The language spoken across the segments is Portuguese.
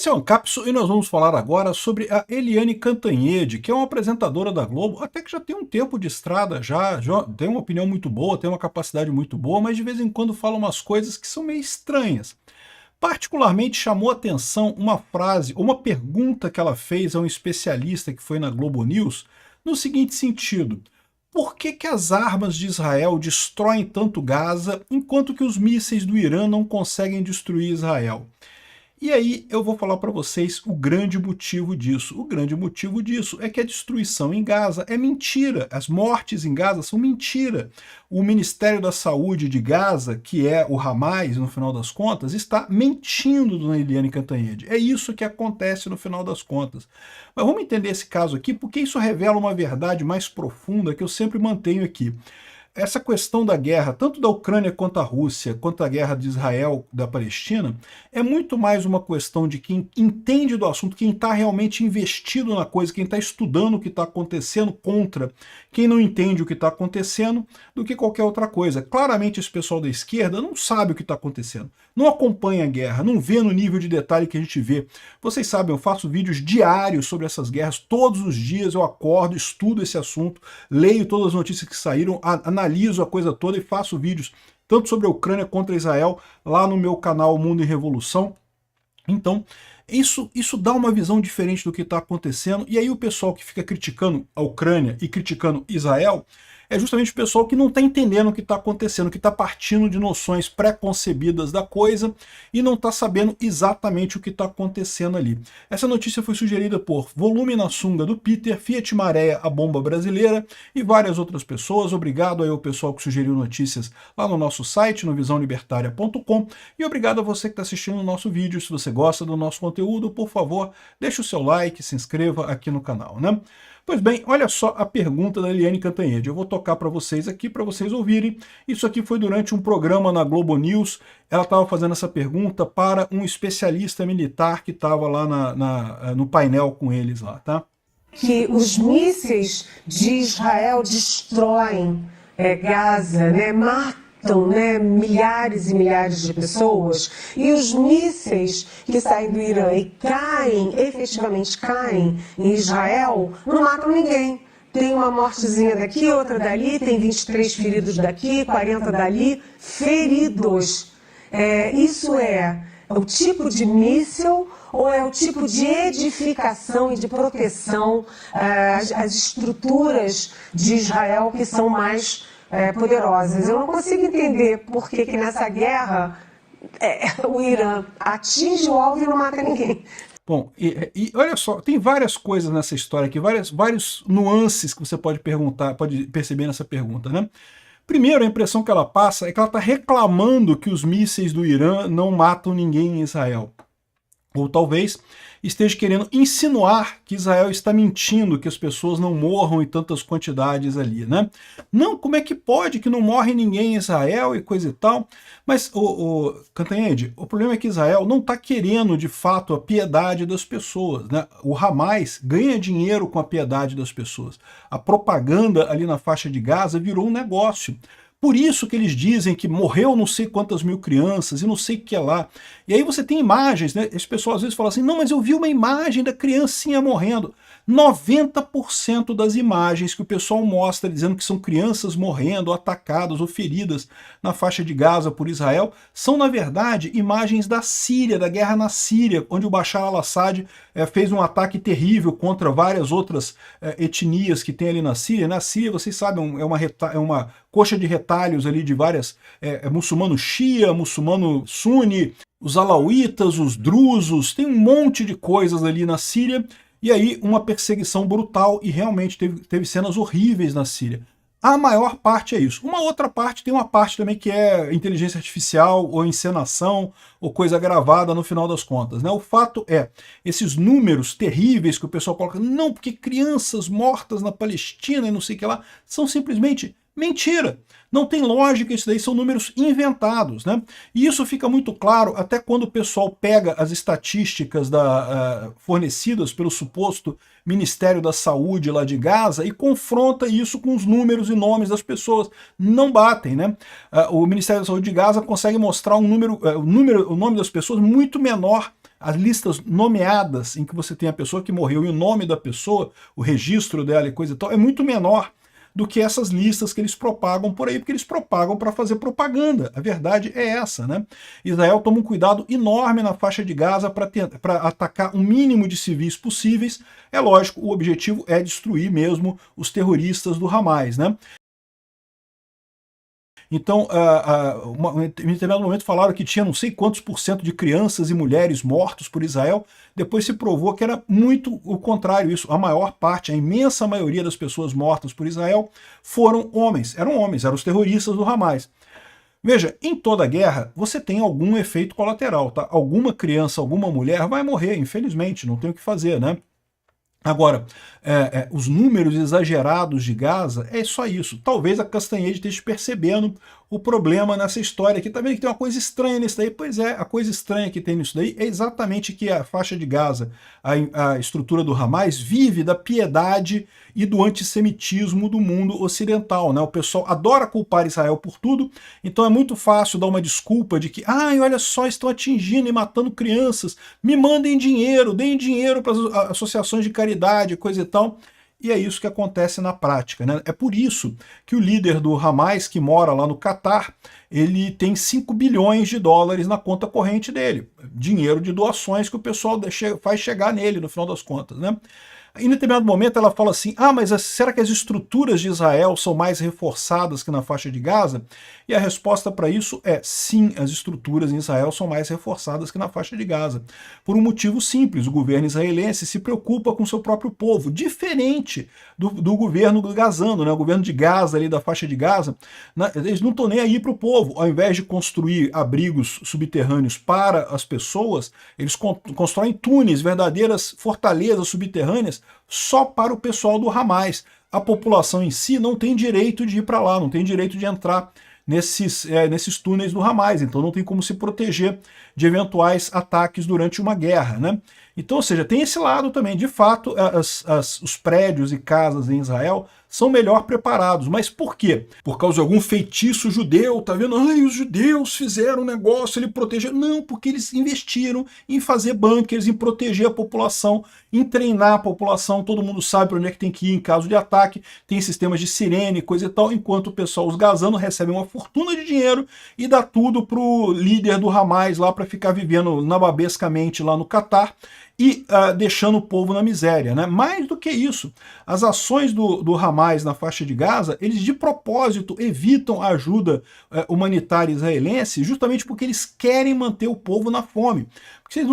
Esse é o Ancapso e nós vamos falar agora sobre a Eliane Cantanhede, que é uma apresentadora da Globo, até que já tem um tempo de estrada, já tem uma opinião muito boa, tem uma capacidade muito boa, mas de vez em quando fala umas coisas que são meio estranhas. Particularmente chamou atenção uma frase, uma pergunta que ela fez a um especialista que foi na Globo News, no seguinte sentido: por que que as armas de Israel destroem tanto Gaza, enquanto que os mísseis do Irã não conseguem destruir Israel? E aí eu vou falar para vocês o grande motivo disso. O grande motivo disso é que a destruição em Gaza é mentira. As mortes em Gaza são mentira. O Ministério da Saúde de Gaza, que é o Hamas, no final das contas, está mentindo, dona Eliane Cantanhede. É isso que acontece no final das contas. Mas vamos entender esse caso aqui, porque isso revela uma verdade mais profunda que eu sempre mantenho aqui. Essa questão da guerra, tanto da Ucrânia quanto da Rússia, quanto a guerra de Israel, da Palestina, é muito mais uma questão de quem entende do assunto, quem está realmente investido na coisa, quem está estudando o que está acontecendo contra quem não entende o que está acontecendo, do que qualquer outra coisa. Claramente esse pessoal da esquerda não sabe o que está acontecendo, não acompanha a guerra, não vê no nível de detalhe que a gente vê. Vocês sabem, eu faço vídeos diários sobre essas guerras, todos os dias eu acordo, estudo esse assunto, leio todas as notícias que saíram, analiso a coisa toda e faço vídeos tanto sobre a Ucrânia contra Israel lá no meu canal Mundo em Revolução. Então, isso dá uma visão diferente do que está acontecendo, e aí o pessoal que fica criticando a Ucrânia e criticando Israel é justamente o pessoal que não está entendendo o que está acontecendo, que está partindo de noções pré-concebidas da coisa e não está sabendo exatamente o que está acontecendo ali. Essa notícia foi sugerida por Volume na Sunga do Peter, Fiat Maré, a bomba brasileira, e várias outras pessoas. Obrigado aí ao pessoal que sugeriu notícias lá no nosso site, no visãolibertaria.com, e obrigado a você que está assistindo o nosso vídeo. Se você gosta do nosso conteúdo, por favor, deixe o seu like, se inscreva aqui no canal, né? Pois bem, olha só a pergunta da Eliane Cantanhede. Eu vou tocar para vocês aqui, para vocês ouvirem. Isso aqui foi durante um programa na Globo News. Ela estava fazendo essa pergunta para um especialista militar que estava lá no painel com eles lá, tá? Que os mísseis de Israel destroem Gaza, né? Matam, né, milhares e milhares de pessoas, e os mísseis que saem do Irã e caem, efetivamente caem em Israel, não matam ninguém. Tem uma mortezinha daqui, outra dali, tem 23 feridos daqui, 40 dali, feridos. Isso é o tipo de míssil ou é o tipo de edificação e de proteção às estruturas de Israel que são mais poderosas? Eu não consigo entender por que nessa guerra o Irã atinge o alvo e não mata ninguém. Bom, e olha só, tem várias coisas nessa história aqui, vários nuances que você pode perceber nessa pergunta, né? Primeiro, a impressão que ela passa é que ela está reclamando que os mísseis do Irã não matam ninguém em Israel. Ou talvez esteja querendo insinuar que Israel está mentindo, que as pessoas não morram em tantas quantidades ali, né? Não, como é que pode que não morre ninguém em Israel e coisa e tal? Mas, Cantanhede, o problema é que Israel não está querendo, de fato, a piedade das pessoas, né? O Hamas ganha dinheiro com a piedade das pessoas. A propaganda ali na faixa de Gaza virou um negócio. Por isso que eles dizem que morreu não sei quantas mil crianças e não sei o que é lá. E aí você tem imagens, né? Esse pessoal às vezes fala assim, não, mas eu vi uma imagem da criancinha morrendo. 90% das imagens que o pessoal mostra dizendo que são crianças morrendo, atacadas ou feridas na faixa de Gaza por Israel, são na verdade imagens da Síria, da guerra na Síria, onde o Bashar al-Assad fez um ataque terrível contra várias outras etnias que tem ali na Síria. Na Síria, vocês sabem, é uma coxa de retalhos ali de várias, muçulmano Shia, muçulmano Sunni, os alauítas, os drusos, tem um monte de coisas ali na Síria, e aí uma perseguição brutal, e realmente teve cenas horríveis na Síria. A maior parte é isso. Uma outra parte, tem uma parte também que é inteligência artificial, ou encenação, ou coisa gravada no final das contas, né? O fato é, esses números terríveis que o pessoal coloca, não, porque crianças mortas na Palestina e não sei o que lá, são simplesmente mentira. Não tem lógica, isso daí são números inventados, né? E isso fica muito claro até quando o pessoal pega as estatísticas fornecidas pelo suposto Ministério da Saúde lá de Gaza e confronta isso com os números e nomes das pessoas. Não batem, né? O Ministério da Saúde de Gaza consegue mostrar o nome das pessoas muito menor as listas nomeadas, em que você tem a pessoa que morreu e o nome da pessoa, o registro dela e coisa e tal, é muito menor do que essas listas que eles propagam por aí, porque eles propagam para fazer propaganda. A verdade é essa, né? Israel toma um cuidado enorme na faixa de Gaza para atacar o mínimo de civis possíveis. É lógico, o objetivo é destruir mesmo os terroristas do Hamas, né? Então, em determinado momento falaram que tinha não sei quantos por cento de crianças e mulheres mortos por Israel. Depois se provou que era muito o contrário isso. A maior parte, a imensa maioria das pessoas mortas por Israel foram homens, eram os terroristas do Hamas. Veja, em toda guerra você tem algum efeito colateral, tá? Alguma criança, alguma mulher vai morrer, infelizmente, não tem o que fazer, né? Agora, os números exagerados de Gaza, é só isso. Talvez a Castanhede esteja percebendo o problema nessa história aqui. Tá vendo que tem uma coisa estranha nisso daí? Pois é, a coisa estranha que tem nisso daí é exatamente que a faixa de Gaza, a estrutura do Hamas, vive da piedade e do antissemitismo do mundo ocidental, né? O pessoal adora culpar Israel por tudo, então é muito fácil dar uma desculpa de que, olha só, estão atingindo e matando crianças, me mandem dinheiro, deem dinheiro para as associações de caridade, coisa e tal. E é isso que acontece na prática, né? É por isso que o líder do Hamas, que mora lá no Catar, ele tem 5 bilhões de dólares na conta corrente dele. Dinheiro de doações que o pessoal faz chegar nele, no final das contas, né? Em determinado momento ela fala assim, mas será que as estruturas de Israel são mais reforçadas que na faixa de Gaza? E a resposta para isso é sim, as estruturas em Israel são mais reforçadas que na faixa de Gaza. Por um motivo simples, o governo israelense se preocupa com seu próprio povo, diferente do governo gazano, né? O governo de Gaza, ali da faixa de Gaza, eles não estão nem aí para o povo. Ao invés de construir abrigos subterrâneos para as pessoas, eles constroem túneis, verdadeiras fortalezas subterrâneas, só para o pessoal do Hamas. A população em si não tem direito de ir para lá, não tem direito de entrar nesses túneis do Hamas, então não tem como se proteger de eventuais ataques durante uma guerra, né? Então, ou seja, tem esse lado também. De fato, os prédios e casas em Israel são melhor preparados. Mas por quê? Por causa de algum feitiço judeu, tá vendo? Os judeus fizeram um negócio, ele protegeu. Não, porque eles investiram em fazer bunkers, em proteger a população, em treinar a população. Todo mundo sabe para onde é que tem que ir em caso de ataque. Tem sistemas de sirene, coisa e tal, enquanto o pessoal, os gazanos, recebem uma fortuna de dinheiro e dá tudo pro líder do Hamas lá para ficar vivendo nababescamente lá no Catar e deixando o povo na miséria, né? Mais do que isso, as ações do Hamas na faixa de Gaza, eles de propósito evitam a ajuda humanitária israelense justamente porque eles querem manter o povo na fome. Porque se eles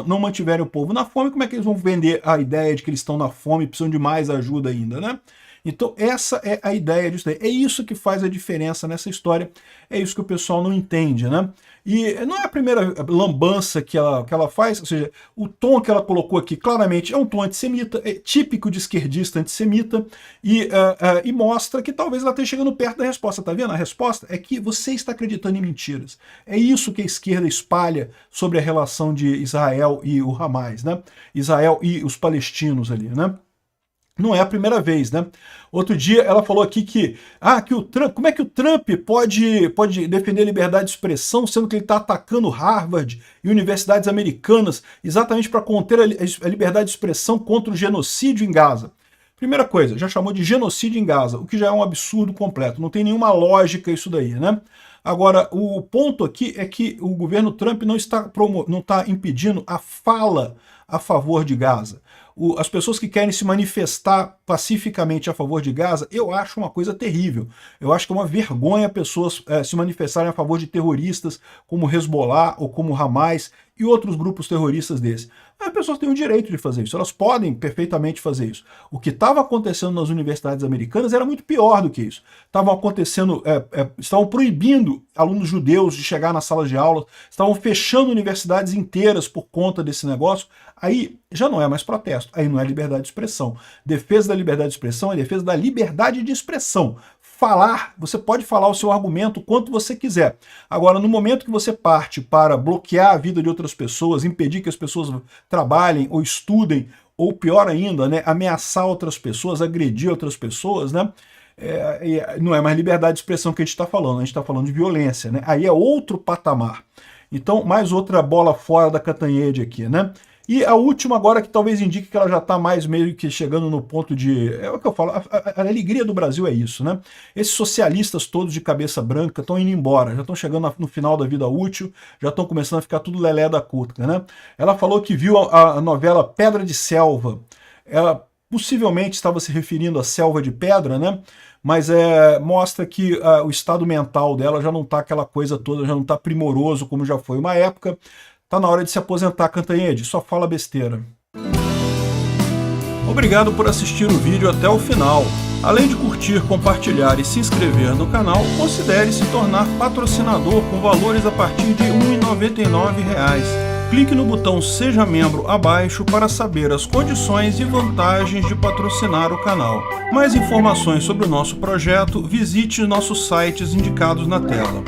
não mantiverem o povo na fome, como é que eles vão vender a ideia de que eles estão na fome e precisam de mais ajuda ainda, né? Então essa é a ideia disso daí. É isso que faz a diferença nessa história, é isso que o pessoal não entende, né? E não é a primeira lambança que ela faz, ou seja, o tom que ela colocou aqui claramente é um tom antissemita, é típico de esquerdista antissemita, e mostra que talvez ela esteja chegando perto da resposta, tá vendo? A resposta é que você está acreditando em mentiras. É isso que a esquerda espalha sobre a relação de Israel e o Hamas, né? Israel e os palestinos ali, né? Não é a primeira vez, né? Outro dia ela falou aqui que o Trump, como é que o Trump pode defender a liberdade de expressão, sendo que ele está atacando Harvard e universidades americanas exatamente para conter a liberdade de expressão contra o genocídio em Gaza? Primeira coisa, já chamou de genocídio em Gaza, o que já é um absurdo completo, não tem nenhuma lógica isso daí, né? Agora, o ponto aqui é que o governo Trump não está impedindo a fala a favor de Gaza. As pessoas que querem se manifestar pacificamente a favor de Gaza, eu acho uma coisa terrível. Eu acho que é uma vergonha pessoas se manifestarem a favor de terroristas como Hezbollah ou como Hamas e outros grupos terroristas desses. As pessoas têm o direito de fazer isso, elas podem perfeitamente fazer isso. O que estava acontecendo nas universidades americanas era muito pior do que isso. Estavam proibindo alunos judeus de chegar nas salas de aula, estavam fechando universidades inteiras por conta desse negócio. Aí já não é mais protesto, aí não é liberdade de expressão. Defesa da liberdade de expressão é defesa da liberdade de expressão. Falar, você pode falar o seu argumento quanto você quiser. Agora, no momento que você parte para bloquear a vida de outras pessoas, impedir que as pessoas trabalhem ou estudem, ou pior ainda, né, ameaçar outras pessoas, agredir outras pessoas, né, não é mais liberdade de expressão que a gente está falando de violência, né, aí é outro patamar. Então, mais outra bola fora da Cantanhede aqui, né? E a última agora que talvez indique que ela já está mais meio que chegando no ponto de... É o que eu falo, a alegria do Brasil é isso, né? Esses socialistas todos de cabeça branca estão indo embora, já estão chegando no final da vida útil, já estão começando a ficar tudo lelé da cuca, né? Ela falou que viu a novela Pedra de Selva. Ela possivelmente estava se referindo à selva de pedra, né? Mas mostra que o estado mental dela já não está aquela coisa toda, já não está primoroso como já foi uma época. Tá na hora de se aposentar, Cantanhede, só fala besteira. Obrigado por assistir o vídeo até o final. Além de curtir, compartilhar e se inscrever no canal, considere se tornar patrocinador com valores a partir de R$ 1,99. Clique no botão Seja Membro abaixo para saber as condições e vantagens de patrocinar o canal. Mais informações sobre o nosso projeto, visite nossos sites indicados na tela.